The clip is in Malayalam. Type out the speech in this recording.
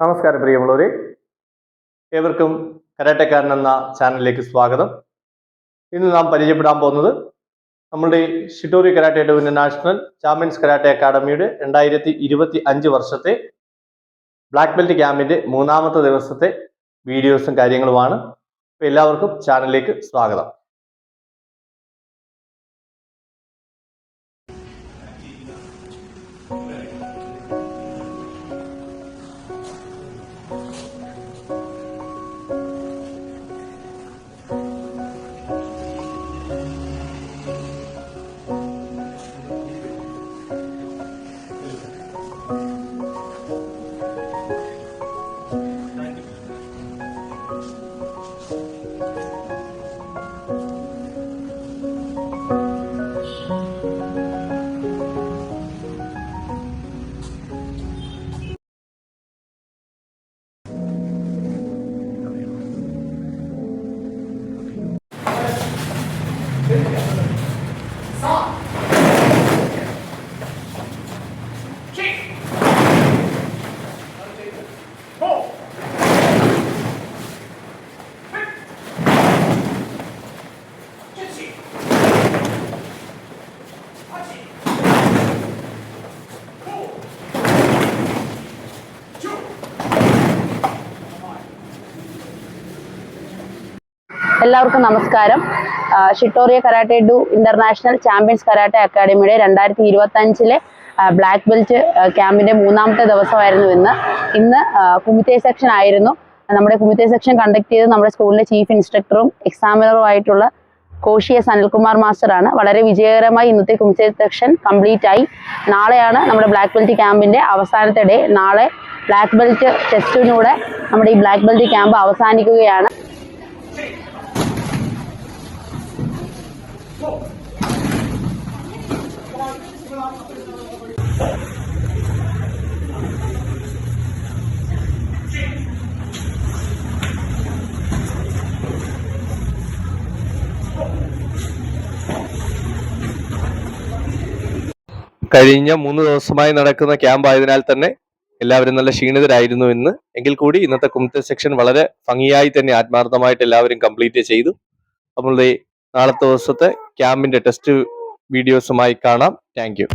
നമസ്കാരം പ്രിയമുള്ളവരെ, ഏവർക്കും കരാട്ടക്കാരൻ എന്ന ചാനലിലേക്ക് സ്വാഗതം. ഇന്ന് നാം പരിചയപ്പെടാൻ പോകുന്നത് നമ്മുടെ Shitoryu karate do international champions karate അക്കാഡമിയുടെ 2025 വർഷത്തെ ബ്ലാക്ക് ബെൽറ്റ് ക്യാമ്പിന്റെ 3ാമത്തെ ദിവസത്തെ വീഡിയോസും കാര്യങ്ങളുമാണ്. എല്ലാവർക്കും ചാനലിലേക്ക് സ്വാഗതം. എല്ലാവർക്കും നമസ്കാരം. Shitoryu karate do international champions karate അക്കാഡമിയുടെ 2025 ബ്ലാക്ക് ബെൽറ്റ് ക്യാമ്പിന്റെ 3ാമത്തെ ദിവസമായിരുന്നു ഇന്ന് കുമിത്തെ സെക്ഷൻ ആയിരുന്നു. നമ്മുടെ കുമിത്തെ സെക്ഷൻ കണ്ടക്ട് ചെയ്ത് നമ്മുടെ സ്കൂളിലെ ചീഫ് ഇൻസ്ട്രക്ടറും എക്സാമിനറുമായിട്ടുള്ള കോശി എസ് അനിൽകുമാർ മാസ്റ്ററാണ്. വളരെ വിജയകരമായി ഇന്നത്തെ കുമിത്തെ സെക്ഷൻ കംപ്ലീറ്റ് ആയി. നാളെയാണ് നമ്മുടെ ബ്ലാക്ക് ബെൽറ്റ് ക്യാമ്പിന്റെ അവസാനത്തെ ഡേ. നാളെ ബ്ലാക്ക് ബെൽറ്റ് ടെസ്റ്റിലൂടെ നമ്മുടെ ഈ ബ്ലാക്ക് ബെൽറ്റ് ക്യാമ്പ് അവസാനിക്കുകയാണ്. കഴിഞ്ഞ 3 ദിവസമായി നടക്കുന്ന ക്യാമ്പ് ആയതിനാൽ തന്നെ എല്ലാവരും നല്ല ക്ഷീണിതരായിരുന്നു എങ്കിൽ കൂടി ഇന്നത്തെ കുമിത്തെ സെക്ഷൻ വളരെ ഭംഗിയായി തന്നെ ആത്മാർത്ഥമായിട്ട് എല്ലാവരും കംപ്ലീറ്റ് ചെയ്തു. നമ്മളുടെ നാളത്തെ ദിവസത്തെ ക്യാമ്പിന്റെ ടെസ്റ്റ് വീഡിയോസുമായി കാണാം. Thank you.